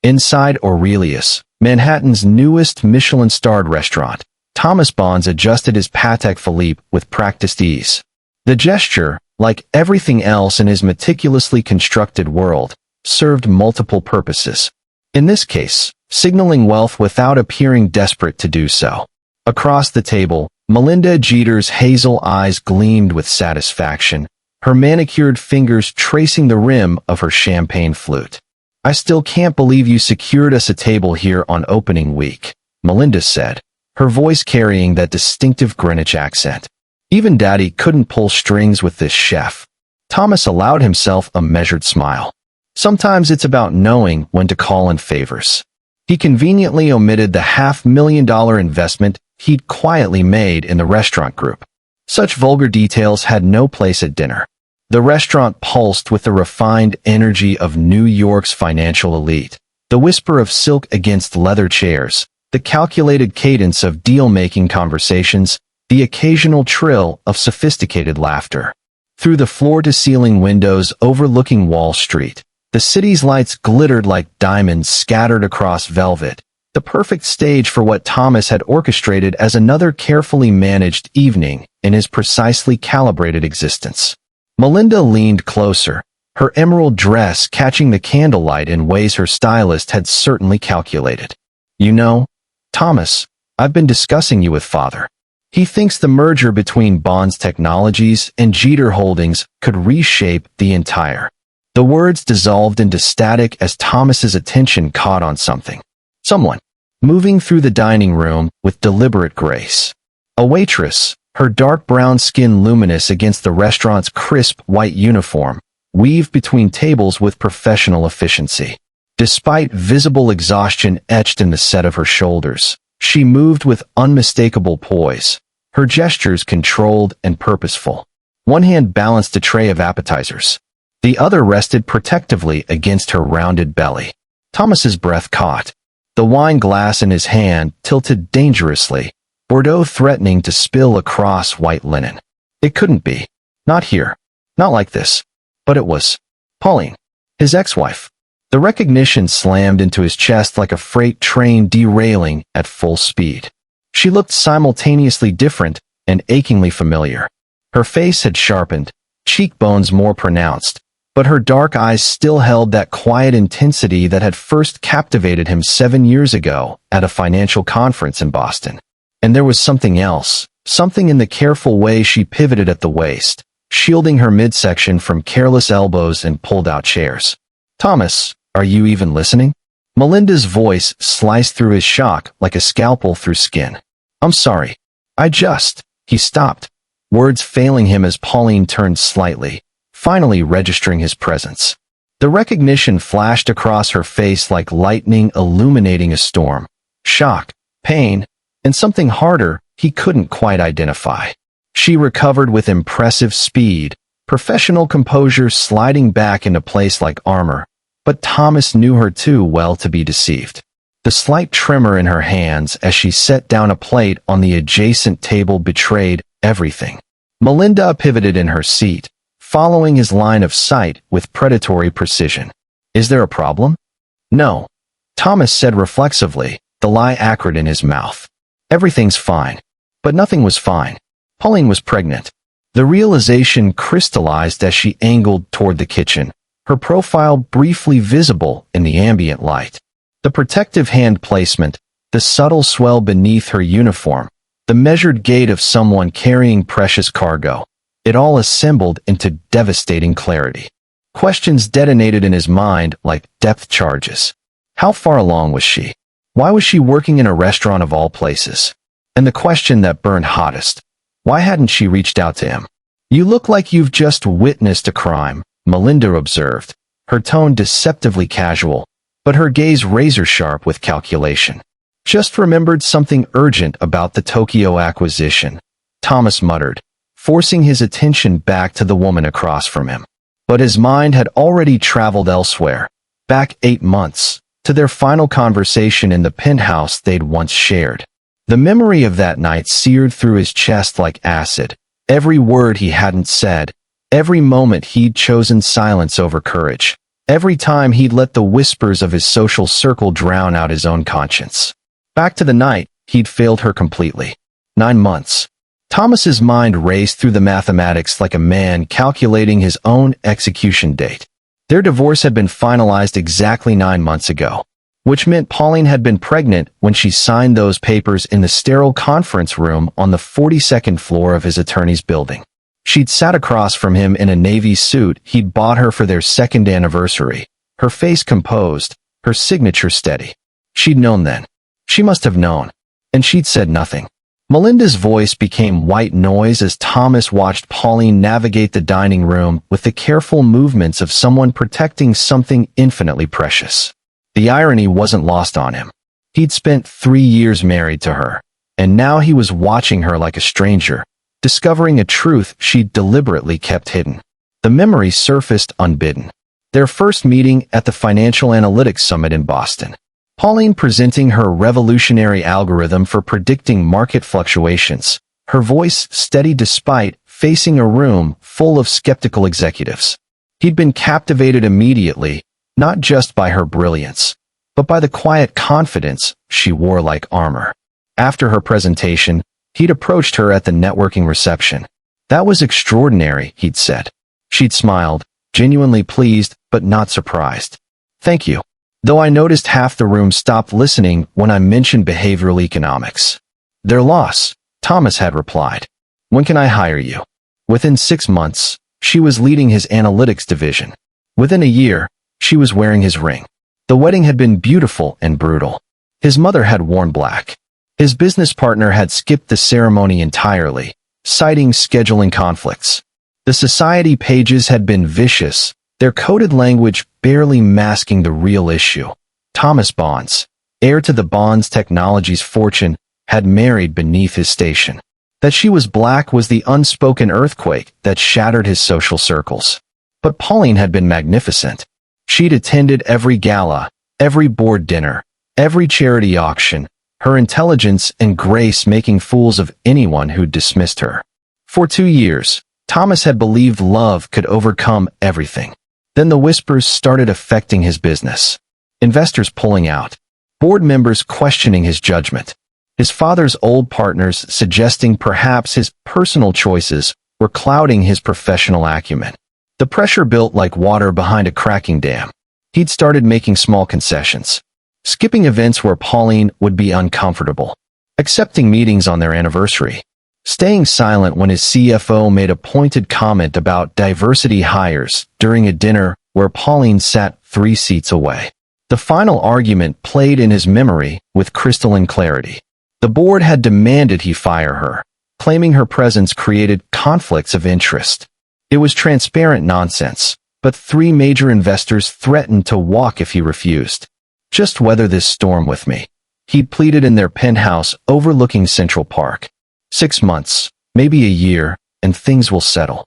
Inside Aurelius, Manhattan's newest Michelin-starred restaurant, Thomas Bonds adjusted his Patek Philippe with practiced ease. The gesture, like everything else in his meticulously constructed world, served multiple purposes. In this case, signaling wealth without appearing desperate to do so. Across the table, Melinda Jeter's hazel eyes gleamed with satisfaction, her manicured fingers tracing the rim of her champagne flute. "I still can't believe you secured us a table here on opening week," Melinda said, her voice carrying that distinctive Greenwich accent. Even Daddy couldn't pull strings with this chef. Thomas allowed himself a measured smile. Sometimes it's about knowing when to call in favors. He conveniently omitted the $500,000 investment he'd quietly made in the restaurant group. Such vulgar details had no place at dinner. The restaurant pulsed with the refined energy of New York's financial elite, the whisper of silk against leather chairs, the calculated cadence of deal-making conversations, the occasional trill of sophisticated laughter. Through the floor-to-ceiling windows overlooking Wall Street, the city's lights glittered like diamonds scattered across velvet, the perfect stage for what Thomas had orchestrated as another carefully managed evening in his precisely calibrated existence. Melinda leaned closer, her emerald dress catching the candlelight in ways her stylist had certainly calculated. "You know, Thomas, I've been discussing you with Father. He thinks the merger between Bonds Technologies and Jeter Holdings could reshape the entire." The words dissolved into static as Thomas's attention caught on someone, moving through the dining room with deliberate grace. A waitress, her dark brown skin luminous against the restaurant's crisp white uniform, weaved between tables with professional efficiency. Despite visible exhaustion etched in the set of her shoulders, she moved with unmistakable poise, her gestures controlled and purposeful. One hand balanced a tray of appetizers. The other rested protectively against her rounded belly. Thomas's breath caught. The wine glass in his hand tilted dangerously, Bordeaux threatening to spill across white linen. It couldn't be. Not here. Not like this. But it was. Pauline. His ex-wife. The recognition slammed into his chest like a freight train derailing at full speed. She looked simultaneously different and achingly familiar. Her face had sharpened, cheekbones more pronounced, but her dark eyes still held that quiet intensity that had first captivated him 7 years ago at a financial conference in Boston. And there was something else, something in the careful way she pivoted at the waist, shielding her midsection from careless elbows and pulled-out chairs. "Thomas, are you even listening?" Melinda's voice sliced through his shock like a scalpel through skin. "I'm sorry. He stopped, words failing him as Pauline turned slightly, finally registering his presence. The recognition flashed across her face like lightning illuminating a storm. Shock, pain, and something harder he couldn't quite identify. She recovered with impressive speed, professional composure sliding back into place like armor, but Thomas knew her too well to be deceived. The slight tremor in her hands as she set down a plate on the adjacent table betrayed everything. Melinda pivoted in her seat, following his line of sight with predatory precision. "Is there a problem?" "No," Thomas said reflexively, the lie acrid in his mouth. "Everything's fine." But nothing was fine. Pauline was pregnant. The realization crystallized as she angled toward the kitchen, her profile briefly visible in the ambient light. The protective hand placement, the subtle swell beneath her uniform, the measured gait of someone carrying precious cargo. It all assembled into devastating clarity. Questions detonated in his mind like depth charges. How far along was she? Why was she working in a restaurant of all places? And the question that burned hottest, why hadn't she reached out to him? "You look like you've just witnessed a crime," Melinda observed, her tone deceptively casual, but her gaze razor-sharp with calculation. "Just remembered something urgent about the Tokyo acquisition," Thomas muttered, forcing his attention back to the woman across from him. But his mind had already traveled elsewhere, back 8 months, to their final conversation in the penthouse they'd once shared. The memory of that night seared through his chest like acid, every word he hadn't said, every moment he'd chosen silence over courage. Every time he'd let the whispers of his social circle drown out his own conscience. Back to the night, he'd failed her completely. 9 months. Thomas's mind raced through the mathematics like a man calculating his own execution date. Their divorce had been finalized exactly 9 months ago, which meant Pauline had been pregnant when she signed those papers in the sterile conference room on the 42nd floor of his attorney's building. She'd sat across from him in a navy suit he'd bought her for their second anniversary, her face composed, her signature steady. She'd known then. She must have known. And she'd said nothing. Melinda's voice became white noise as Thomas watched Pauline navigate the dining room with the careful movements of someone protecting something infinitely precious. The irony wasn't lost on him. He'd spent 3 years married to her, and now he was watching her like a stranger, discovering a truth she'd deliberately kept hidden. The memory surfaced unbidden. Their first meeting at the Financial Analytics Summit in Boston. Pauline presenting her revolutionary algorithm for predicting market fluctuations, her voice steady despite facing a room full of skeptical executives. He'd been captivated immediately, not just by her brilliance, but by the quiet confidence she wore like armor. After her presentation, he'd approached her at the networking reception. "That was extraordinary," he'd said. She'd smiled, genuinely pleased but not surprised. "Thank you. Though I noticed half the room stopped listening when I mentioned behavioral economics." "Their loss," Thomas had replied. "When can I hire you?" Within 6 months, she was leading his analytics division. Within a year, she was wearing his ring. The wedding had been beautiful and brutal. His mother had worn black. His business partner had skipped the ceremony entirely, citing scheduling conflicts. The society pages had been vicious, their coded language barely masking the real issue. Thomas Bonds, heir to the Bonds Technologies fortune, had married beneath his station. That she was black was the unspoken earthquake that shattered his social circles. But Pauline had been magnificent. She'd attended every gala, every board dinner, every charity auction, her intelligence and grace making fools of anyone who'd dismissed her. For 2 years, Thomas had believed love could overcome everything. Then the whispers started affecting his business. Investors pulling out. Board members questioning his judgment. His father's old partners suggesting perhaps his personal choices were clouding his professional acumen. The pressure built like water behind a cracking dam. He'd started making small concessions. Skipping events where Pauline would be uncomfortable. Accepting meetings on their anniversary. Staying silent when his CFO made a pointed comment about diversity hires during a dinner where Pauline sat 3 seats away. The final argument played in his memory with crystalline clarity. The board had demanded he fire her, claiming her presence created conflicts of interest. It was transparent nonsense, but 3 major investors threatened to walk if he refused. "Just weather this storm with me," he'd pleaded in their penthouse overlooking Central Park. 6 months, maybe a year, and things will settle.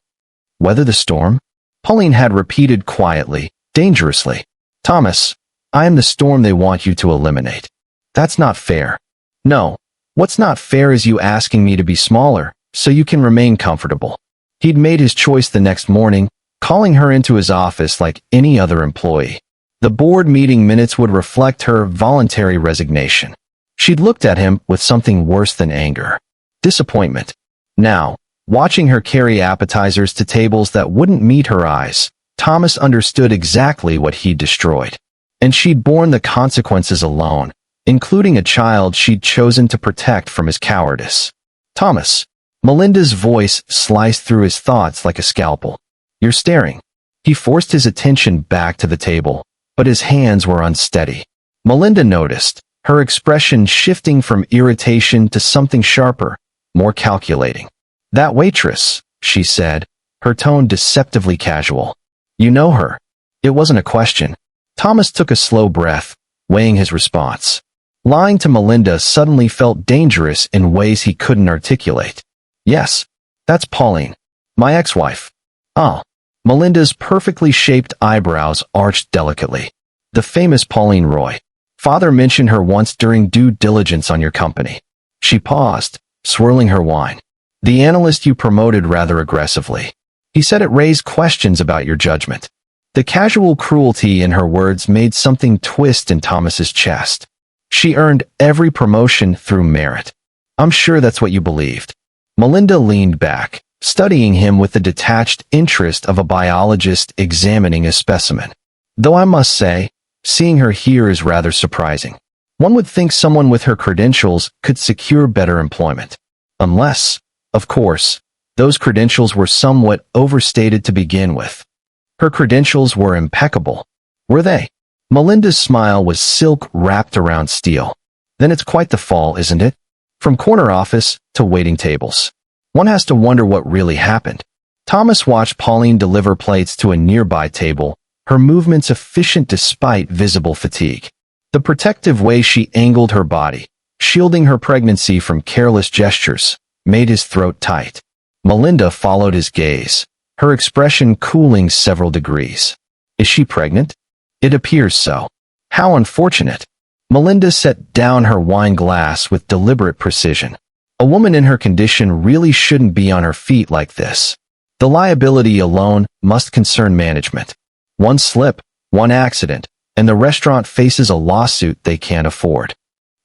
"Weather the storm?" Pauline had repeated quietly, dangerously. "Thomas, I am the storm they want you to eliminate. That's not fair." "No. What's not fair is you asking me to be smaller, so you can remain comfortable." He'd made his choice the next morning, calling her into his office like any other employee. The board meeting minutes would reflect her voluntary resignation. She'd looked at him with something worse than anger. Disappointment. Now, watching her carry appetizers to tables that wouldn't meet her eyes, Thomas understood exactly what he'd destroyed. And she'd borne the consequences alone, including a child she'd chosen to protect from his cowardice. "Thomas." Melinda's voice sliced through his thoughts like a scalpel. "You're staring." He forced his attention back to the table, but his hands were unsteady. Melinda noticed, her expression shifting from irritation to something sharper, more calculating. "That waitress," she said, her tone deceptively casual. "You know her." It wasn't a question. Thomas took a slow breath, weighing his response. Lying to Melinda suddenly felt dangerous in ways he couldn't articulate. "Yes, that's Pauline, my ex-wife." "Oh." Melinda's perfectly shaped eyebrows arched delicately. "The famous Pauline Roy. Father mentioned her once during due diligence on your company." She paused, swirling her wine. "The analyst you promoted rather aggressively. He said it raised questions about your judgment." The casual cruelty in her words made something twist in Thomas's chest. She earned every promotion through merit. I'm sure that's what you believed. Melinda leaned back, studying him with the detached interest of a biologist examining a specimen. Though I must say, seeing her here is rather surprising. One would think someone with her credentials could secure better employment. Unless, of course, those credentials were somewhat overstated to begin with. Her credentials were impeccable, were they? Melinda's smile was silk wrapped around steel. Then it's quite the fall, isn't it? From corner office to waiting tables. One has to wonder what really happened. Thomas watched Pauline deliver plates to a nearby table, her movements efficient despite visible fatigue. The protective way she angled her body, shielding her pregnancy from careless gestures, made his throat tight. Melinda followed his gaze, her expression cooling several degrees. Is she pregnant? It appears so. How unfortunate. Melinda set down her wine glass with deliberate precision. A woman in her condition really shouldn't be on her feet like this. The liability alone must concern management. One slip, one accident, and the restaurant faces a lawsuit they can't afford.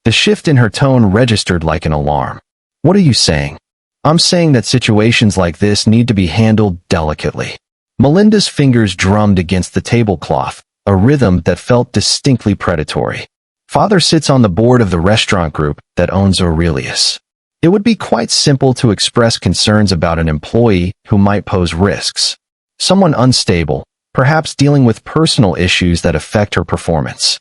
The shift in her tone registered like an alarm. What are you saying? I'm saying that situations like this need to be handled delicately. Melinda's fingers drummed against the tablecloth, a rhythm that felt distinctly predatory. Father sits on the board of the restaurant group that owns Aurelius. It would be quite simple to express concerns about an employee who might pose risks. Someone unstable, perhaps dealing with personal issues that affect her performance.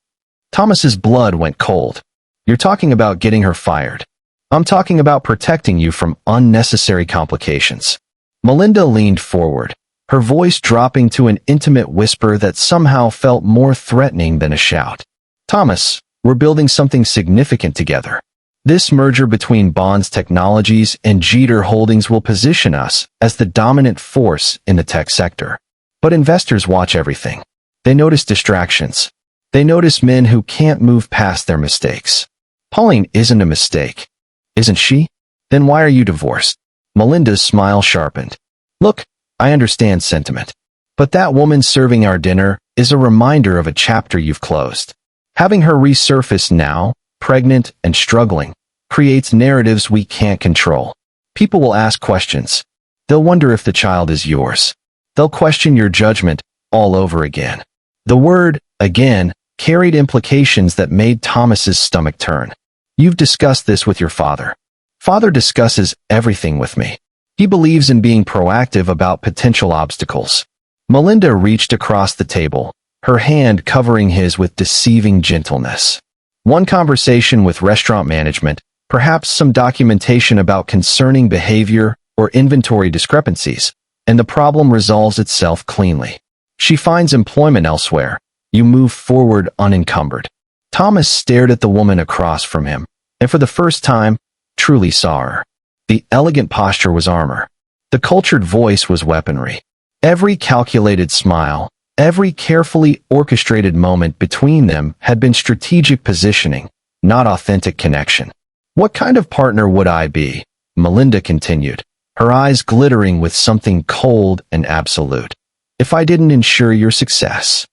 Thomas's blood went cold. You're talking about getting her fired. I'm talking about protecting you from unnecessary complications. Melinda leaned forward, her voice dropping to an intimate whisper that somehow felt more threatening than a shout. Thomas, we're building something significant together. This merger between Bonds Technologies and Jeter Holdings will position us as the dominant force in the tech sector. But investors watch everything. They notice distractions. They notice men who can't move past their mistakes. Pauline isn't a mistake. Isn't she? Then why are you divorced? Melinda's smile sharpened. Look, I understand sentiment. But that woman serving our dinner is a reminder of a chapter you've closed. Having her resurface now, pregnant and struggling, creates narratives we can't control. People will ask questions. They'll wonder if the child is yours. They'll question your judgment all over again. The word, again, carried implications that made Thomas's stomach turn. You've discussed this with your father. Father discusses everything with me. He believes in being proactive about potential obstacles. Melinda reached across the table, her hand covering his with deceiving gentleness. One conversation with restaurant management, perhaps some documentation about concerning behavior or inventory discrepancies, and the problem resolves itself cleanly. She finds employment elsewhere. You move forward unencumbered. Thomas stared at the woman across from him, and for the first time, truly saw her. The elegant posture was armor. The cultured voice was weaponry. Every calculated smile, every carefully orchestrated moment between them had been strategic positioning, not authentic connection. What kind of partner would I be? Melinda continued, her eyes glittering with something cold and absolute. If I didn't ensure your success.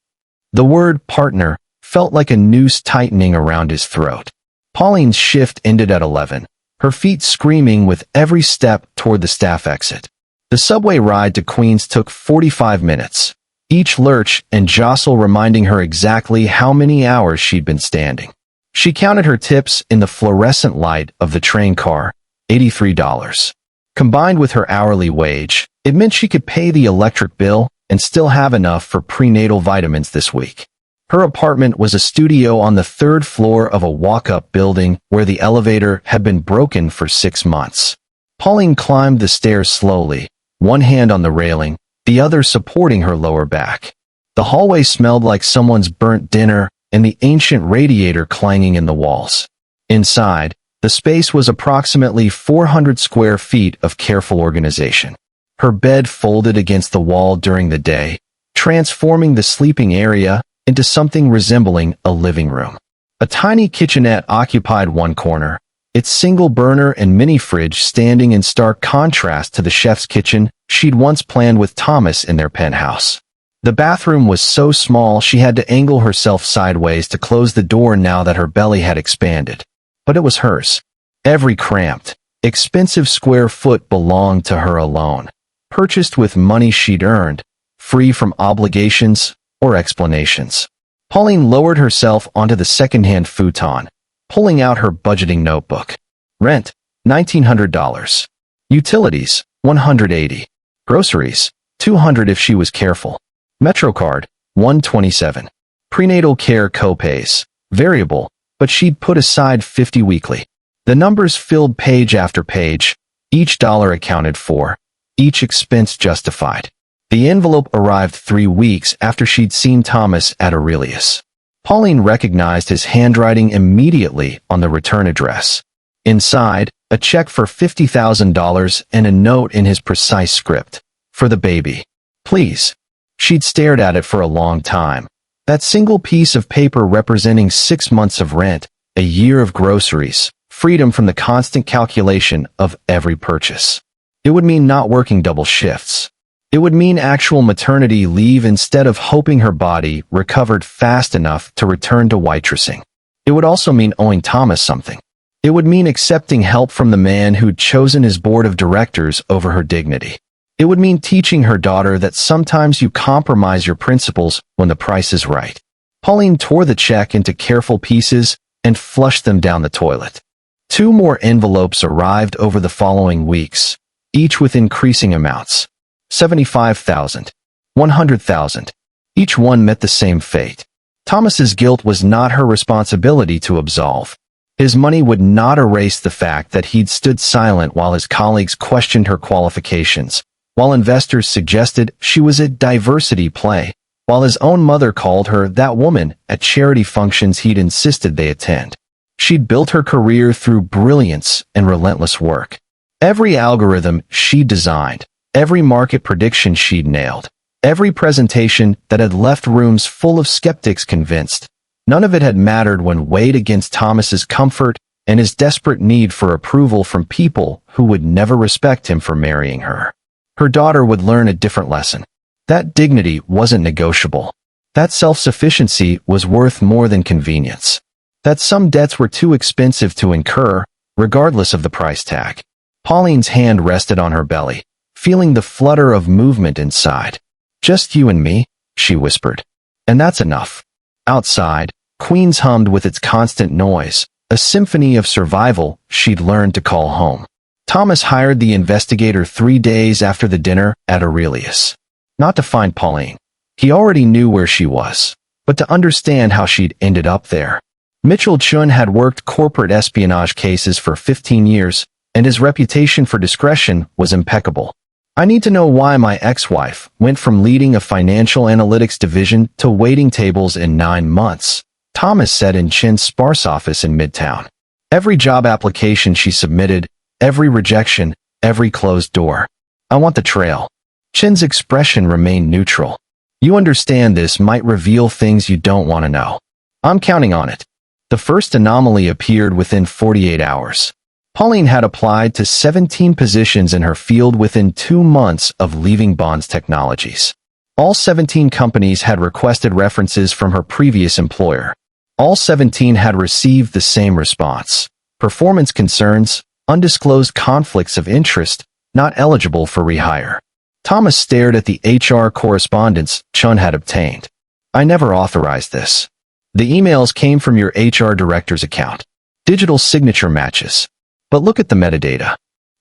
The word partner felt like a noose tightening around his throat. Pauline's shift ended at 11, her feet screaming with every step toward the staff exit. The subway ride to Queens took 45 minutes, each lurch and jostle reminding her exactly how many hours she'd been standing. She counted her tips in the fluorescent light of the train car, $83. Combined with her hourly wage, it meant she could pay the electric bill and still have enough for prenatal vitamins this week. Her apartment was a studio on the third floor of a walk-up building where the elevator had been broken for 6 months. Pauline climbed the stairs slowly, one hand on the railing, the other supporting her lower back. The hallway smelled like someone's burnt dinner and the ancient radiator clanging in the walls. Inside, the space was approximately 400 square feet of careful organization. Her bed folded against the wall during the day, transforming the sleeping area into something resembling a living room. A tiny kitchenette occupied one corner, its single burner and mini fridge standing in stark contrast to the chef's kitchen she'd once planned with Thomas in their penthouse. The bathroom was so small she had to angle herself sideways to close the door now that her belly had expanded. But it was hers. Every cramped, expensive square foot belonged to her alone, purchased with money she'd earned, free from obligations or explanations. Pauline lowered herself onto the second-hand futon, pulling out her budgeting notebook. Rent, $1,900. Utilities, $180. Groceries, $200 if she was careful. MetroCard, $127. Prenatal care copays, variable, but she'd put aside $50 weekly. The numbers filled page after page, each dollar accounted for, each expense justified. The envelope arrived 3 weeks after she'd seen Thomas at Aurelius. Pauline recognized his handwriting immediately on the return address. Inside, a check for $50,000 and a note in his precise script. For the baby. Please. She'd stared at it for a long time. That single piece of paper representing 6 months of rent, a year of groceries, freedom from the constant calculation of every purchase. It would mean not working double shifts. It would mean actual maternity leave instead of hoping her body recovered fast enough to return to waitressing. It would also mean owing Thomas something. It would mean accepting help from the man who'd chosen his board of directors over her dignity. It would mean teaching her daughter that sometimes you compromise your principles when the price is right. Pauline tore the check into careful pieces and flushed them down the toilet. 2 more envelopes arrived over the following weeks, each with increasing amounts. $75,000. $100,000. Each one met the same fate. Thomas's guilt was not her responsibility to absolve. His money would not erase the fact that he'd stood silent while his colleagues questioned her qualifications, while investors suggested she was a diversity play, while his own mother called her that woman at charity functions he'd insisted they attend. She'd built her career through brilliance and relentless work. Every algorithm she'd designed, every market prediction she'd nailed, every presentation that had left rooms full of skeptics convinced, none of it had mattered when weighed against Thomas's comfort and his desperate need for approval from people who would never respect him for marrying her. Her daughter would learn a different lesson. That dignity wasn't negotiable. That self-sufficiency was worth more than convenience. That some debts were too expensive to incur, regardless of the price tag. Pauline's hand rested on her belly, feeling the flutter of movement inside. "Just you and me," she whispered. "And that's enough." Outside, Queens hummed with its constant noise, a symphony of survival she'd learned to call home. Thomas hired the investigator 3 days after the dinner at Aurelius. Not to find Pauline. He already knew where she was, but to understand how she'd ended up there. Mitchell Chun had worked corporate espionage cases for 15 years, and his reputation for discretion was impeccable. "I need to know why my ex-wife went from leading a financial analytics division to waiting tables in 9 months, Thomas said in Chin's sparse office in Midtown. Every job application she submitted, every rejection, every closed door. "I want the trail." Chin's expression remained neutral. "You understand this might reveal things you don't want to know." "I'm counting on it." The first anomaly appeared within 48 hours. Pauline had applied to 17 positions in her field within 2 months of leaving Bonds Technologies. All 17 companies had requested references from her previous employer. All 17 had received the same response. Performance concerns, undisclosed conflicts of interest, not eligible for rehire. Thomas stared at the HR correspondence Chun had obtained. "I never authorized this. The emails came from your HR director's account. Digital signature matches. But look at the metadata."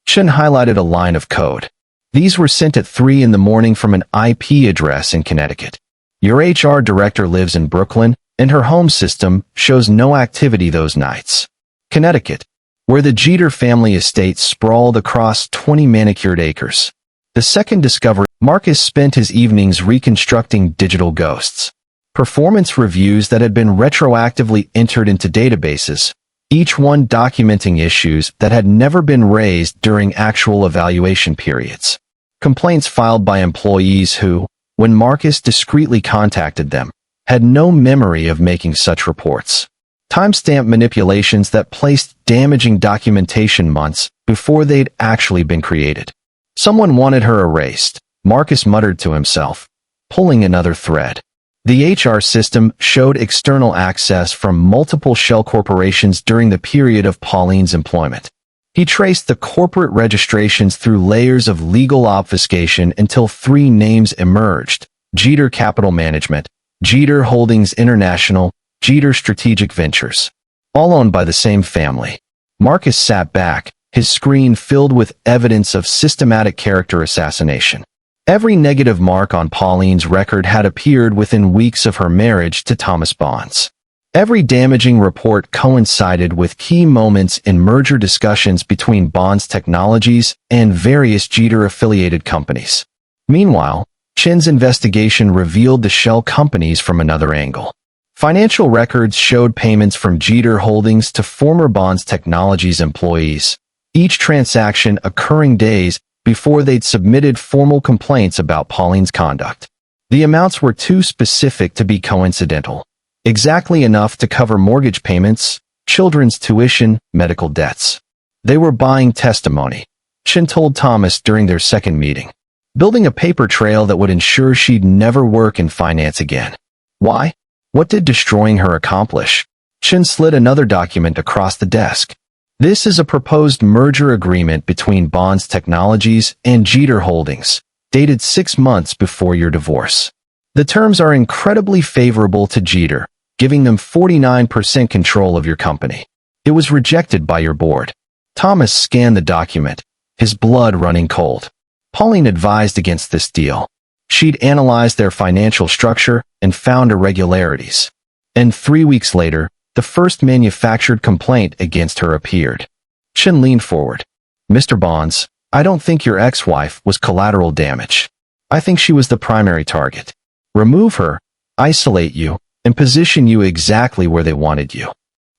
Chun highlighted a line of code. "These were sent at 3 in the morning from an IP address in Connecticut. Your HR director lives in Brooklyn, and her home system shows no activity those nights. Connecticut, where the Jeter family estate sprawled across 20 manicured acres. The second discovery, Marcus spent his evenings reconstructing digital ghosts. Performance reviews that had been retroactively entered into databases, each one documenting issues that had never been raised during actual evaluation periods. Complaints filed by employees who, when Marcus discreetly contacted them, had no memory of making such reports. Timestamp manipulations that placed damaging documentation months before they'd actually been created. Someone wanted her erased, Marcus muttered to himself. pulling another thread. The HR system showed external access from multiple shell corporations during the period of Pauline's employment. He traced the corporate registrations through layers of legal obfuscation until three names emerged: Jeter Capital Management, Jeter Holdings International, Jeter Strategic Ventures, all owned by the same family. Marcus sat back, his screen filled with evidence of systematic character assassination. Every negative mark on Pauline's record had appeared within weeks of her marriage to Thomas Bonds. Every damaging report coincided with key moments in merger discussions between Bonds Technologies and various Jeter-affiliated companies. Meanwhile, Chin's investigation revealed the shell companies from another angle. Financial records showed payments from Jeter Holdings to former Bonds Technologies employees, each transaction occurring days before they'd submitted formal complaints about Pauline's conduct. The amounts were too specific to be coincidental, exactly enough to cover mortgage payments, children's tuition, medical debts. They were buying testimony, Chin told Thomas during their second meeting, building a paper trail that would ensure she'd never work in finance again. Why? What did destroying her accomplish? Chin slid another document across the desk. This is a proposed merger agreement between Bonds Technologies and Jeter Holdings, dated 6 months before your divorce. The terms are incredibly favorable to Jeter, giving them 49% control of your company. It was rejected by your board. Thomas scanned the document, his blood running cold. Pauline advised against this deal. She'd analyzed their financial structure and found irregularities. And 3 weeks later, the first manufactured complaint against her appeared. Chin leaned forward. Mr. Bonds, I don't think your ex-wife was collateral damage. I think she was the primary target. Remove her, isolate you, and position you exactly where they wanted you.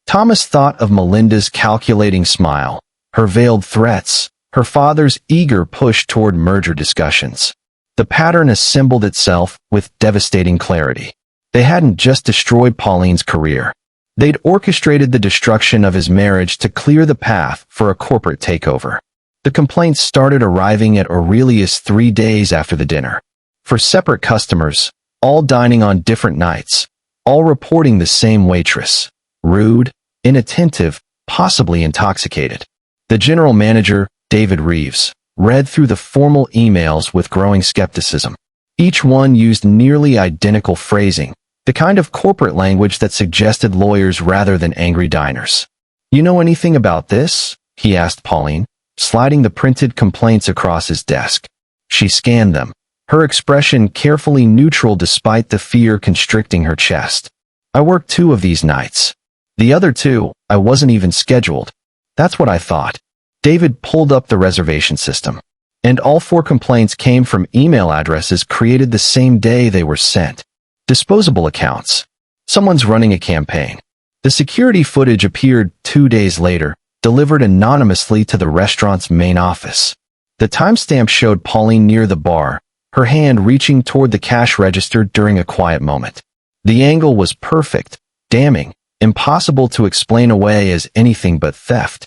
Thomas thought of Melinda's calculating smile, her veiled threats, her father's eager push toward merger discussions. The pattern assembled itself with devastating clarity. They hadn't just destroyed Pauline's career. They'd orchestrated the destruction of his marriage to clear the path for a corporate takeover. The complaints started arriving at Aurelius 3 days after the dinner. For separate customers, all dining on different nights, all reporting the same waitress. Rude, inattentive, possibly intoxicated. The general manager, David Reeves, read through the formal emails with growing skepticism. Each one used nearly identical phrasing, the kind of corporate language that suggested lawyers rather than angry diners. You know anything about this? He asked Pauline, sliding the printed complaints across his desk. She scanned them, her expression carefully neutral despite the fear constricting her chest. I worked 2 of these nights. The other 2, I wasn't even scheduled. That's what I thought. David pulled up the reservation system, and all 4 complaints came from email addresses created the same day they were sent. Disposable accounts. Someone's running a campaign. The security footage appeared 2 days later, delivered anonymously to the restaurant's main office. The timestamp showed Pauline near the bar, her hand reaching toward the cash register during a quiet moment. The angle was perfect, damning, impossible to explain away as anything but theft.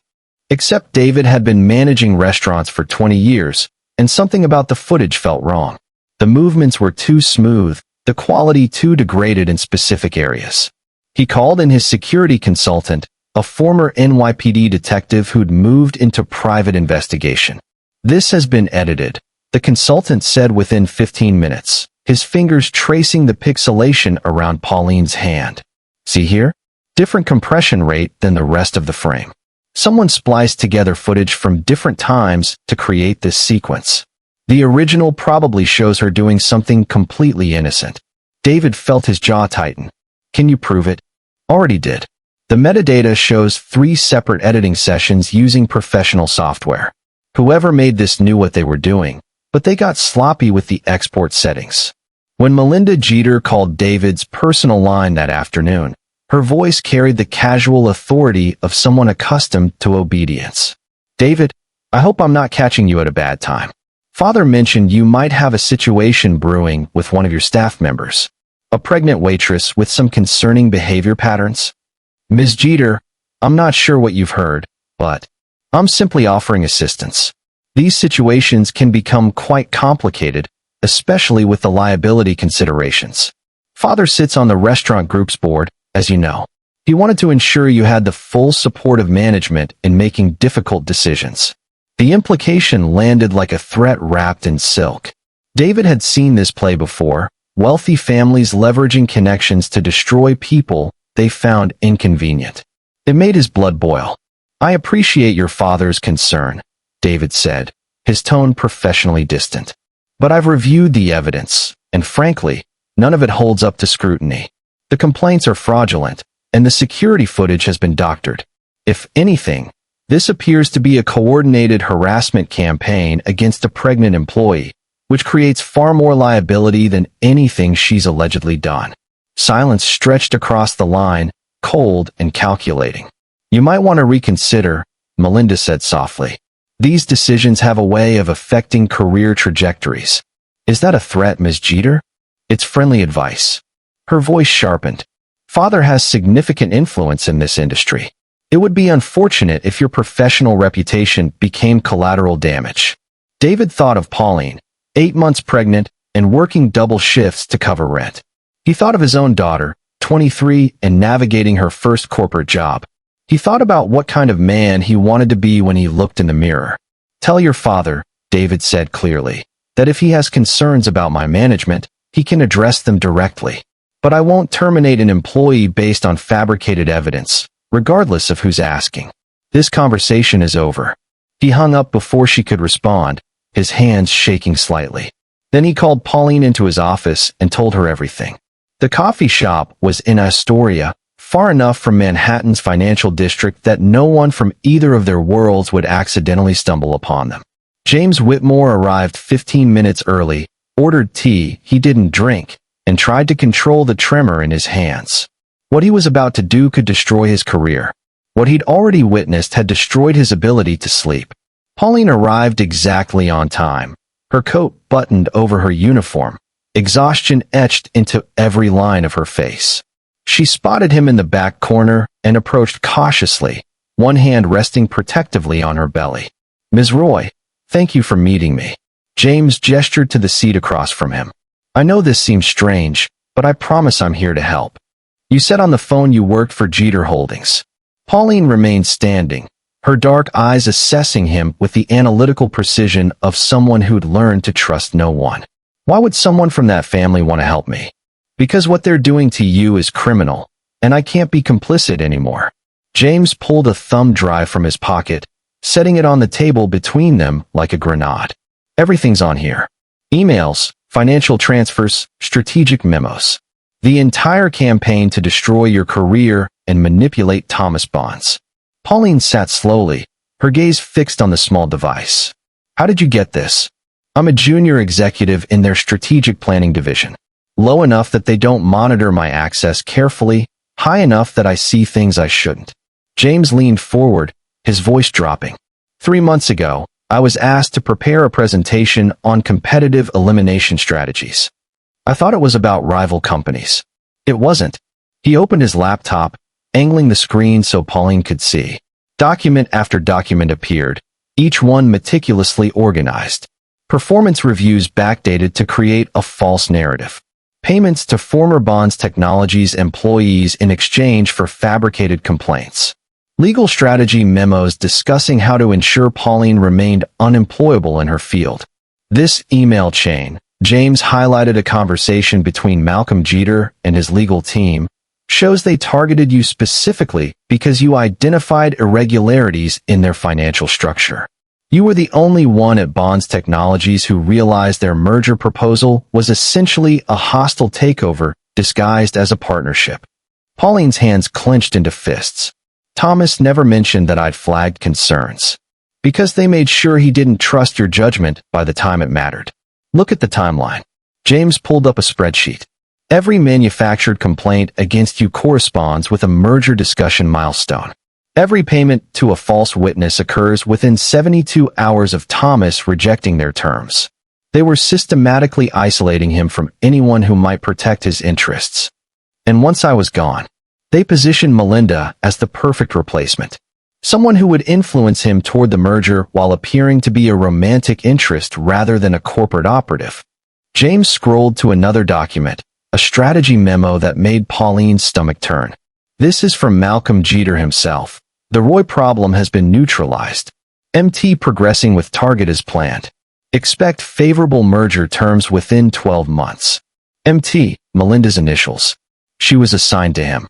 Except David had been managing restaurants for 20 years, and something about the footage felt wrong. The movements were too smooth, the quality too degraded in specific areas. He called in his security consultant, a former NYPD detective who'd moved into private investigation. This has been edited, the consultant said within 15 minutes, his fingers tracing the pixelation around Pauline's hand. See here? Different compression rate than the rest of the frame. Someone spliced together footage from different times to create this sequence. The original probably shows her doing something completely innocent. David felt his jaw tighten. Can you prove it? Already did. The metadata shows 3 separate editing sessions using professional software. Whoever made this knew what they were doing, but they got sloppy with the export settings. When Melinda Jeter called David's personal line that afternoon, her voice carried the casual authority of someone accustomed to obedience. David, I hope I'm not catching you at a bad time. Father mentioned you might have a situation brewing with one of your staff members. A pregnant waitress with some concerning behavior patterns. Ms. Jeter, I'm not sure what you've heard, but I'm simply offering assistance. These situations can become quite complicated, especially with the liability considerations. Father sits on the restaurant group's board, as you know. He wanted to ensure you had the full support of management in making difficult decisions. The implication landed like a threat wrapped in silk. David had seen this play before, wealthy families leveraging connections to destroy people they found inconvenient. It made his blood boil. "I appreciate your father's concern," David said, his tone professionally distant. "But I've reviewed the evidence, and frankly, none of it holds up to scrutiny. The complaints are fraudulent, and the security footage has been doctored. If anything, this appears to be a coordinated harassment campaign against a pregnant employee, which creates far more liability than anything she's allegedly done." Silence stretched across the line, cold and calculating. "You might want to reconsider," Melinda said softly. "These decisions have a way of affecting career trajectories." "Is that a threat, Ms. Jeter?" "It's friendly advice." Her voice sharpened. "Father has significant influence in this industry. It would be unfortunate if your professional reputation became collateral damage." David thought of Pauline, 8 months pregnant and working double shifts to cover rent. He thought of his own daughter, 23, and navigating her first corporate job. He thought about what kind of man he wanted to be when he looked in the mirror. "Tell your father," David said clearly, "that if he has concerns about my management, he can address them directly. But I won't terminate an employee based on fabricated evidence, regardless of who's asking. This conversation is over." He hung up before she could respond, his hands shaking slightly. Then he called Pauline into his office and told her everything. The coffee shop was in Astoria, far enough from Manhattan's financial district that no one from either of their worlds would accidentally stumble upon them. James Whitmore arrived 15 minutes early, ordered tea he didn't drink, and tried to control the tremor in his hands. What he was about to do could destroy his career. What he'd already witnessed had destroyed his ability to sleep. Pauline arrived exactly on time, her coat buttoned over her uniform, exhaustion etched into every line of her face. She spotted him in the back corner and approached cautiously, one hand resting protectively on her belly. "Ms. Roy, thank you for meeting me." James gestured to the seat across from him. "I know this seems strange, but I promise I'm here to help. You said on the phone you worked for Jeter Holdings." Pauline remained standing, her dark eyes assessing him with the analytical precision of someone who'd learned to trust no one. "Why would someone from that family want to help me?" "Because what they're doing to you is criminal, and I can't be complicit anymore." James pulled a thumb drive from his pocket, setting it on the table between them like a grenade. "Everything's on here. Emails, financial transfers, strategic memos. The entire campaign to destroy your career and manipulate Thomas Bonds." Pauline sat slowly, her gaze fixed on the small device. "How did you get this?" "I'm a junior executive in their strategic planning division. Low enough that they don't monitor my access carefully, high enough that I see things I shouldn't." James leaned forward, his voice dropping. 3 months ago, I was asked to prepare a presentation on competitive elimination strategies. I thought it was about rival companies. It wasn't. He opened his laptop, angling the screen so Pauline could see. Document after document appeared, each one meticulously organized. Performance reviews backdated to create a false narrative. Payments to former Bonds Technologies employees in exchange for fabricated complaints. Legal strategy memos discussing how to ensure Pauline remained unemployable in her field. This email chain, James highlighted a conversation between Malcolm Jeter and his legal team, shows they targeted you specifically because you identified irregularities in their financial structure. You were the only one at Bonds Technologies who realized their merger proposal was essentially a hostile takeover disguised as a partnership. Pauline's hands clenched into fists. "Thomas never mentioned that I'd flagged concerns. Because they made sure he didn't trust your judgment by the time it mattered. Look at the timeline." James pulled up a spreadsheet. "Every manufactured complaint against you corresponds with a merger discussion milestone. Every payment to a false witness occurs within 72 hours of Thomas rejecting their terms. They were systematically isolating him from anyone who might protect his interests. And once I was gone, they positioned Melinda as the perfect replacement. Someone who would influence him toward the merger while appearing to be a romantic interest rather than a corporate operative." James scrolled to another document, a strategy memo that made Pauline's stomach turn. This is from Malcolm Jeter himself. The Roy problem has been neutralized. MT progressing with target as planned. Expect favorable merger terms within 12 months. MT, Melinda's initials. She was assigned to him.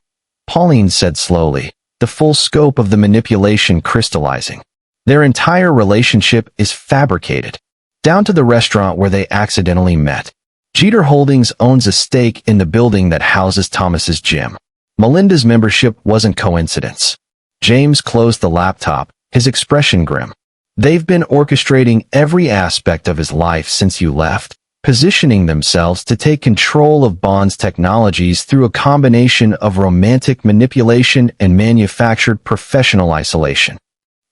Pauline said slowly, the full scope of the manipulation crystallizing. Their entire relationship is fabricated. Down to the restaurant where they accidentally met. Jeter Holdings owns a stake in the building that houses Thomas's gym. Melinda's membership wasn't coincidence. James closed the laptop, his expression grim. They've been orchestrating every aspect of his life since you left, positioning themselves to take control of Bond's technologies through a combination of romantic manipulation and manufactured professional isolation.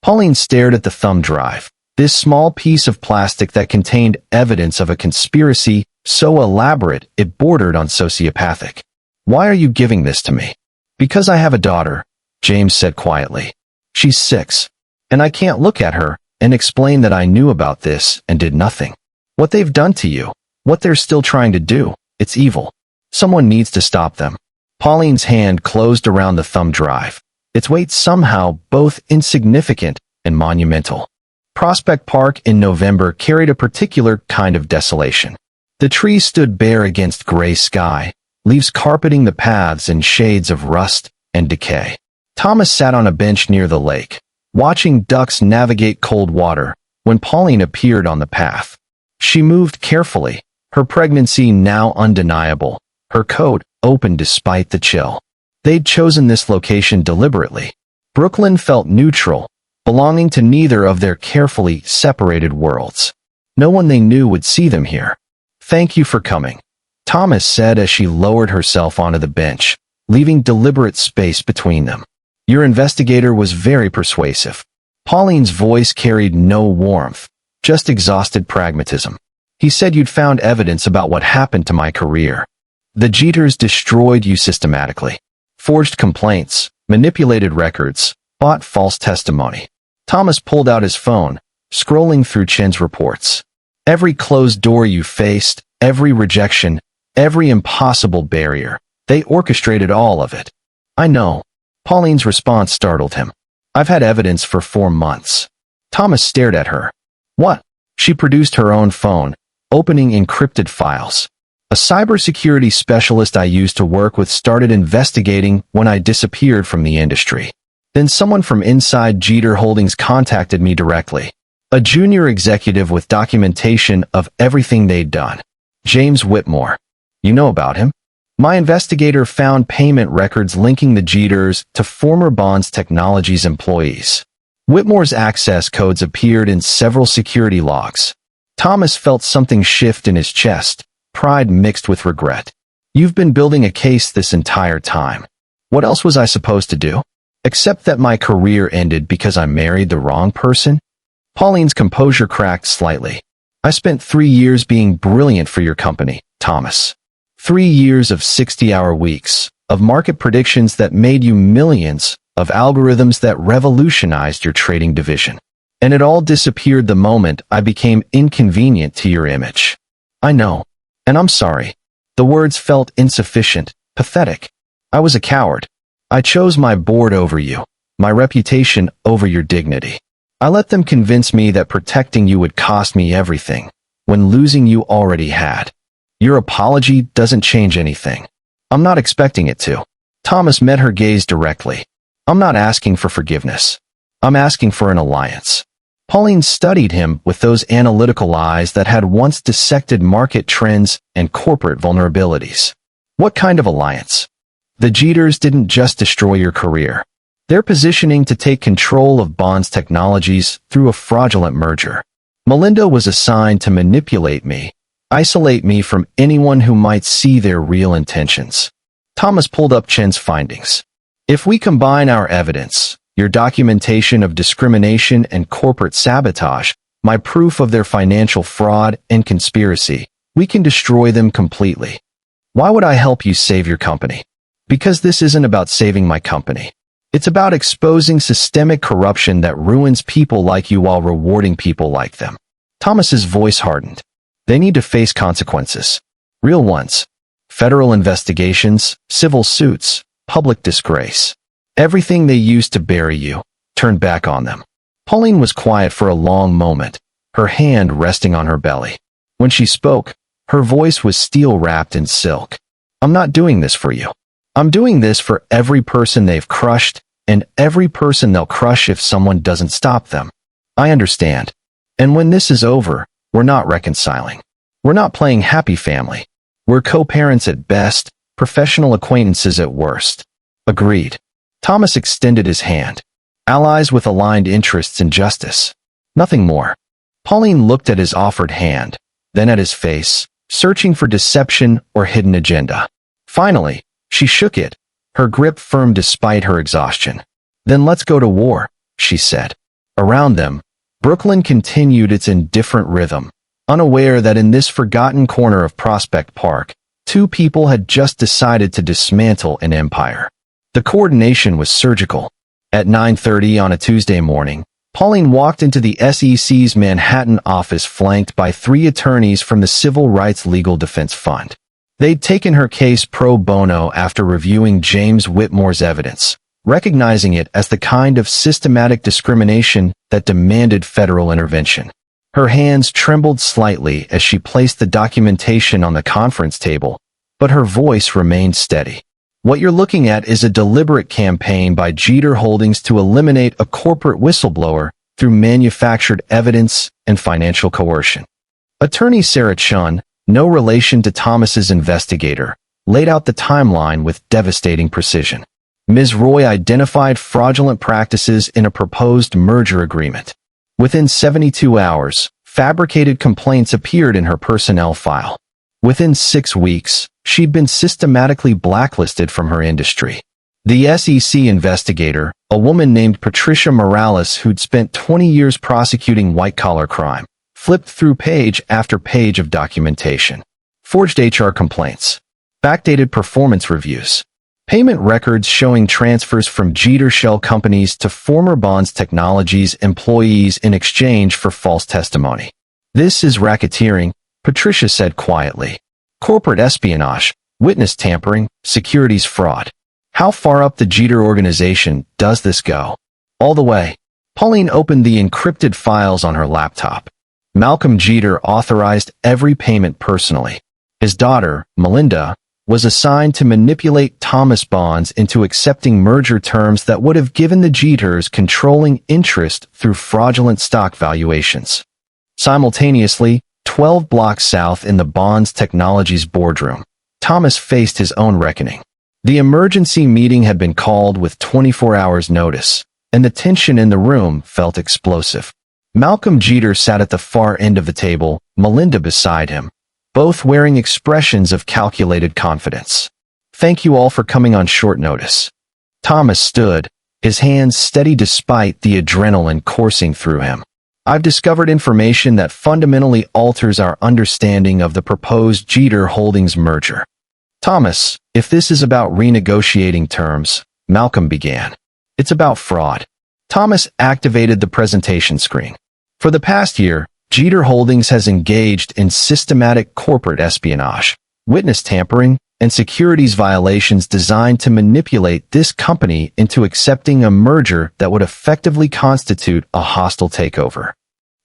Pauline stared at the thumb drive, this small piece of plastic that contained evidence of a conspiracy so elaborate it bordered on sociopathic. Why are you giving this to me? Because I have a daughter, James said quietly. She's 6. And I can't look at her and explain that I knew about this and did nothing. What they've done to you, what they're still trying to do, it's evil. Someone needs to stop them. Pauline's hand closed around the thumb drive, its weight somehow both insignificant and monumental. Prospect Park in November carried a particular kind of desolation. The trees stood bare against gray sky, leaves carpeting the paths in shades of rust and decay. Thomas sat on a bench near the lake, watching ducks navigate cold water, when Pauline appeared on the path. She moved carefully, her pregnancy now undeniable, her coat open despite the chill. They'd chosen this location deliberately. Brooklyn felt neutral, belonging to neither of their carefully separated worlds. No one they knew would see them here. Thank you for coming, Thomas said as she lowered herself onto the bench, leaving deliberate space between them. Your investigator was very persuasive. Pauline's voice carried no warmth, just exhausted pragmatism. He said you'd found evidence about what happened to my career. The Jeters destroyed you systematically. Forged complaints, manipulated records, bought false testimony. Thomas pulled out his phone, scrolling through Chen's reports. Every closed door you faced, every rejection, every impossible barrier, they orchestrated all of it. I know. Pauline's response startled him. I've had evidence for 4 months. Thomas stared at her. What? She produced her own phone, opening encrypted files. A cybersecurity specialist I used to work with started investigating when I disappeared from the industry. Then someone from inside Jeter Holdings contacted me directly. A junior executive with documentation of everything they'd done. James Whitmore. You know about him? My investigator found payment records linking the Jeters to former Bond's Technologies employees. Whitmore's access codes appeared in several security logs. Thomas felt something shift in his chest, pride mixed with regret. You've been building a case this entire time. What else was I supposed to do? Except that my career ended because I married the wrong person? Pauline's composure cracked slightly. I spent 3 years being brilliant for your company, Thomas. 3 years of 60-hour weeks, of market predictions that made you millions, of algorithms that revolutionized your trading division. And it all disappeared the moment I became inconvenient to your image. I know. And I'm sorry. The words felt insufficient, pathetic. I was a coward. I chose my board over you, my reputation over your dignity. I let them convince me that protecting you would cost me everything, when losing you already had. Your apology doesn't change anything. I'm not expecting it to. Thomas met her gaze directly. I'm not asking for forgiveness. I'm asking for an alliance. Pauline studied him with those analytical eyes that had once dissected market trends and corporate vulnerabilities. What kind of alliance? The Jeters didn't just destroy your career. They're positioning to take control of Bond's Technologies through a fraudulent merger. Melinda was assigned to manipulate me, isolate me from anyone who might see their real intentions. Thomas pulled up Chen's findings. If we combine our evidence, your documentation of discrimination and corporate sabotage, my proof of their financial fraud and conspiracy, we can destroy them completely. Why would I help you save your company? Because this isn't about saving my company. It's about exposing systemic corruption that ruins people like you while rewarding people like them. Thomas's voice hardened. They need to face consequences. Real ones. Federal investigations, civil suits, public disgrace. Everything they used to bury you, turned back on them. Pauline was quiet for a long moment, her hand resting on her belly. When she spoke, her voice was steel-wrapped in silk. I'm not doing this for you. I'm doing this for every person they've crushed, and every person they'll crush if someone doesn't stop them. I understand. And when this is over, we're not reconciling. We're not playing happy family. We're co-parents at best, professional acquaintances at worst. Agreed. Thomas extended his hand. Allies with aligned interests in justice. Nothing more. Pauline looked at his offered hand, then at his face, searching for deception or hidden agenda. Finally, she shook it, her grip firm despite her exhaustion. Then let's go to war, she said. Around them, Brooklyn continued its indifferent rhythm, unaware that in this forgotten corner of Prospect Park, two people had just decided to dismantle an empire. The coordination was surgical. At 9:30 on a Tuesday morning, Pauline walked into the SEC's Manhattan office flanked by 3 attorneys from the Civil Rights Legal Defense Fund. They'd taken her case pro bono after reviewing James Whitmore's evidence, recognizing it as the kind of systematic discrimination that demanded federal intervention. Her hands trembled slightly as she placed the documentation on the conference table, but her voice remained steady. What you're looking at is a deliberate campaign by Jeter Holdings to eliminate a corporate whistleblower through manufactured evidence and financial coercion. Attorney Sarah Chun, no relation to Thomas's investigator, laid out the timeline with devastating precision. Ms. Roy identified fraudulent practices in a proposed merger agreement. Within 72 hours, fabricated complaints appeared in her personnel file. Within 6 weeks, she'd been systematically blacklisted from her industry. The SEC investigator, a woman named Patricia Morales who'd spent 20 years prosecuting white-collar crime, flipped through page after page of documentation. Forged HR complaints. Backdated performance reviews. Payment records showing transfers from Jeter shell companies to former Bonds Technologies employees in exchange for false testimony. This is racketeering, Patricia said quietly. Corporate espionage, witness tampering, securities fraud. How far up the Jeter organization does this go? All the way. Pauline opened the encrypted files on her laptop. Malcolm Jeter authorized every payment personally. His daughter, Melinda, was assigned to manipulate Thomas Bonds into accepting merger terms that would have given the Jeters controlling interest through fraudulent stock valuations. Simultaneously, 12 blocks south in the Bonds Technologies boardroom, Thomas faced his own reckoning. The emergency meeting had been called with 24 hours' notice, and the tension in the room felt explosive. Malcolm Jeter sat at the far end of the table, Melinda beside him, both wearing expressions of calculated confidence. Thank you all for coming on short notice. Thomas stood, his hands steady despite the adrenaline coursing through him. I've discovered information that fundamentally alters our understanding of the proposed Jeter Holdings merger. Thomas, if this is about renegotiating terms, Malcolm began. It's about fraud. Thomas activated the presentation screen. For the past year, Jeter Holdings has engaged in systematic corporate espionage, witness tampering, and securities violations designed to manipulate this company into accepting a merger that would effectively constitute a hostile takeover.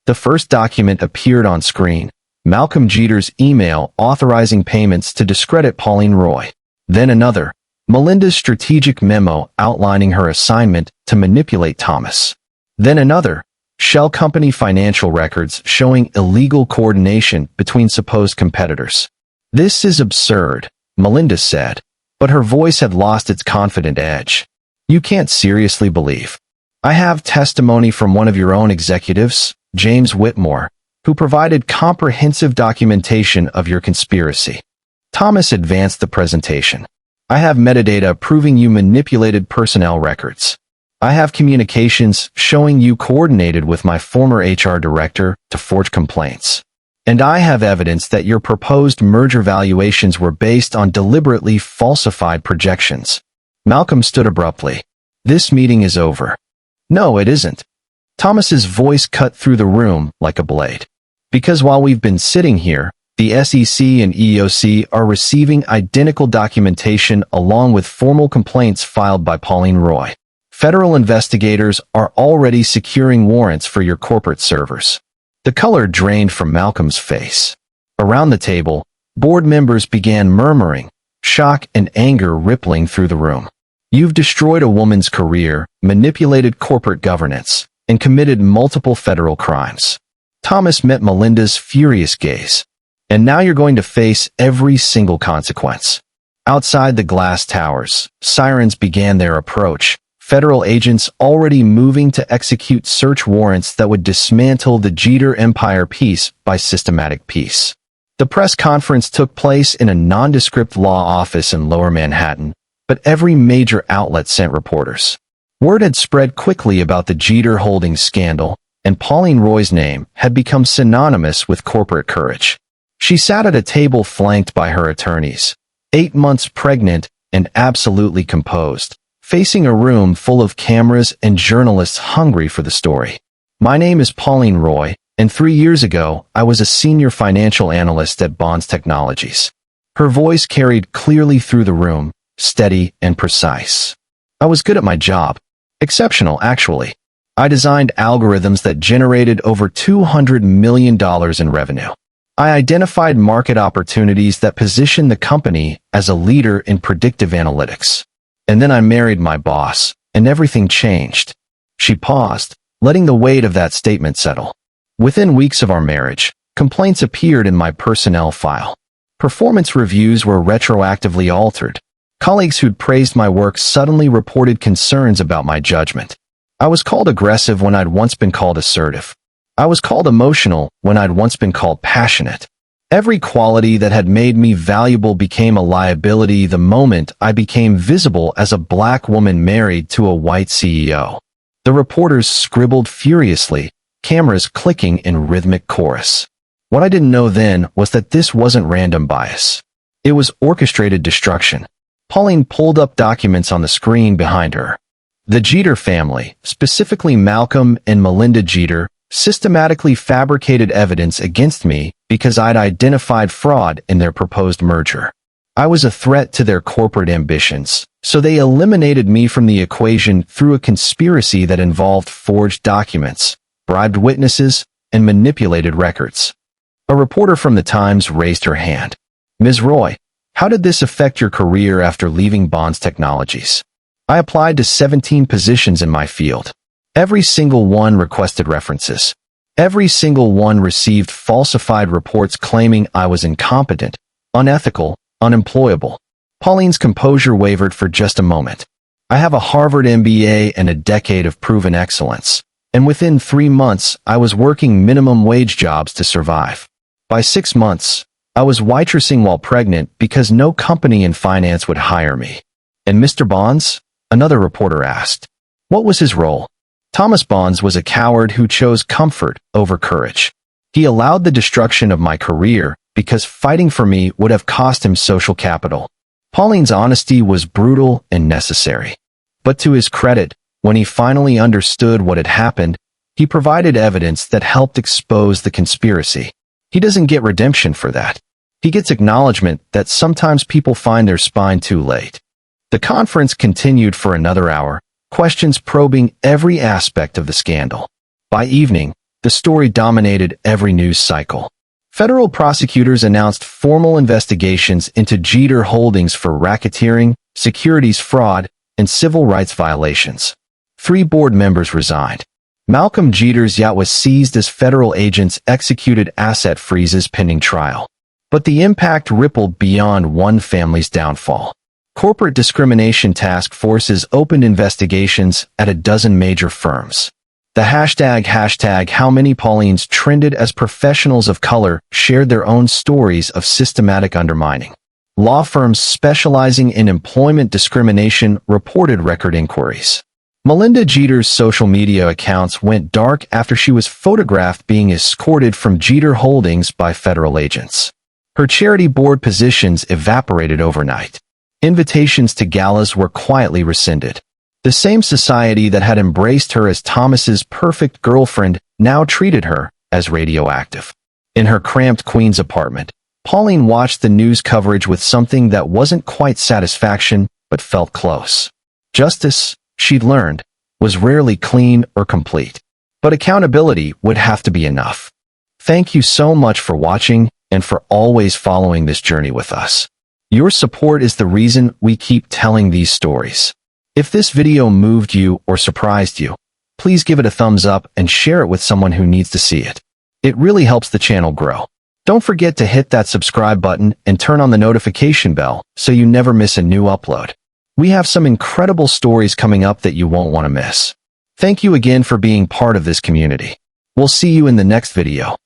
The first document appeared on screen, Malcolm Jeter's email authorizing payments to discredit Pauline Roy. Then another, Melinda's strategic memo outlining her assignment to manipulate Thomas. Then another, shell company financial records showing illegal coordination between supposed competitors. This is absurd, Melinda said, but her voice had lost its confident edge. You can't seriously believe. I have testimony from one of your own executives, James Whitmore, who provided comprehensive documentation of your conspiracy. Thomas advanced the presentation. I have metadata proving you manipulated personnel records. I have communications showing you coordinated with my former HR director to forge complaints. And I have evidence that your proposed merger valuations were based on deliberately falsified projections. Malcolm stood abruptly. This meeting is over. No, it isn't. Thomas's voice cut through the room like a blade. Because while we've been sitting here, the SEC and EEOC are receiving identical documentation along with formal complaints filed by Pauline Roy. Federal investigators are already securing warrants for your corporate servers. The color drained from Malcolm's face. Around the table, board members began murmuring, shock and anger rippling through the room. You've destroyed a woman's career, manipulated corporate governance, and committed multiple federal crimes. Thomas met Melinda's furious gaze. And now you're going to face every single consequence. Outside the glass towers, sirens began their approach, federal agents already moving to execute search warrants that would dismantle the Jeter empire piece by systematic piece. The press conference took place in a nondescript law office in Lower Manhattan, but every major outlet sent reporters. Word had spread quickly about the Jeter Holdings scandal, and Pauline Roy's name had become synonymous with corporate courage. She sat at a table flanked by her attorneys, 8 months pregnant and absolutely composed, facing a room full of cameras and journalists hungry for the story. My name is Pauline Roy, and 3 years ago, I was a senior financial analyst at Bonds Technologies. Her voice carried clearly through the room, steady and precise. I was good at my job. Exceptional, actually. I designed algorithms that generated over $200 million in revenue. I identified market opportunities that positioned the company as a leader in predictive analytics. And then I married my boss, and everything changed. She paused, letting the weight of that statement settle. Within weeks of our marriage, complaints appeared in my personnel file. Performance reviews were retroactively altered. Colleagues who'd praised my work suddenly reported concerns about my judgment. I was called aggressive when I'd once been called assertive. I was called emotional when I'd once been called passionate. Every quality that had made me valuable became a liability the moment I became visible as a black woman married to a white CEO. The reporters scribbled furiously, cameras clicking in rhythmic chorus. What I didn't know then was that this wasn't random bias. It was orchestrated destruction. Pauline pulled up documents on the screen behind her. The Jeter family, specifically Malcolm and Melinda Jeter, systematically fabricated evidence against me because I'd identified fraud in their proposed merger. I was a threat to their corporate ambitions, so they eliminated me from the equation through a conspiracy that involved forged documents, bribed witnesses, and manipulated records. A reporter from the Times raised her hand. Ms. Roy, how did this affect your career after leaving Bonds Technologies? I applied to 17 positions in my field. Every single one requested references. Every single one received falsified reports claiming I was incompetent, unethical, unemployable. Pauline's composure wavered for just a moment. I have a Harvard MBA and a decade of proven excellence, and within 3 months, I was working minimum wage jobs to survive. By 6 months, I was waitressing while pregnant because no company in finance would hire me. And Mr. Bonds? Another reporter asked. What was his role? Thomas Bonds was a coward who chose comfort over courage. He allowed the destruction of my career because fighting for me would have cost him social capital. Pauline's honesty was brutal and necessary. But to his credit, when he finally understood what had happened, he provided evidence that helped expose the conspiracy. He doesn't get redemption for that. He gets acknowledgement that sometimes people find their spine too late. The conference continued for another hour, questions probing every aspect of the scandal. By evening, the story dominated every news cycle. Federal prosecutors announced formal investigations into Jeter Holdings for racketeering, securities fraud, and civil rights violations. 3 board members resigned. Malcolm Jeter's yacht was seized as federal agents executed asset freezes pending trial. But the impact rippled beyond one family's downfall. Corporate discrimination task forces opened investigations at a dozen major firms. The hashtag how many Paulines trended as professionals of color shared their own stories of systematic undermining. Law firms specializing in employment discrimination reported record inquiries. Melinda Jeter's social media accounts went dark after she was photographed being escorted from Jeter Holdings by federal agents. Her charity board positions evaporated overnight. Invitations to galas were quietly rescinded. The same society that had embraced her as Thomas's perfect girlfriend now treated her as radioactive. In her cramped Queens apartment, Pauline watched the news coverage with something that wasn't quite satisfaction, but felt close. Justice, she'd learned, was rarely clean or complete. But accountability would have to be enough. Thank you so much for watching and for always following this journey with us. Your support is the reason we keep telling these stories. If this video moved you or surprised you, please give it a thumbs up and share it with someone who needs to see it. It really helps the channel grow. Don't forget to hit that subscribe button and turn on the notification bell so you never miss a new upload. We have some incredible stories coming up that you won't want to miss. Thank you again for being part of this community. We'll see you in the next video.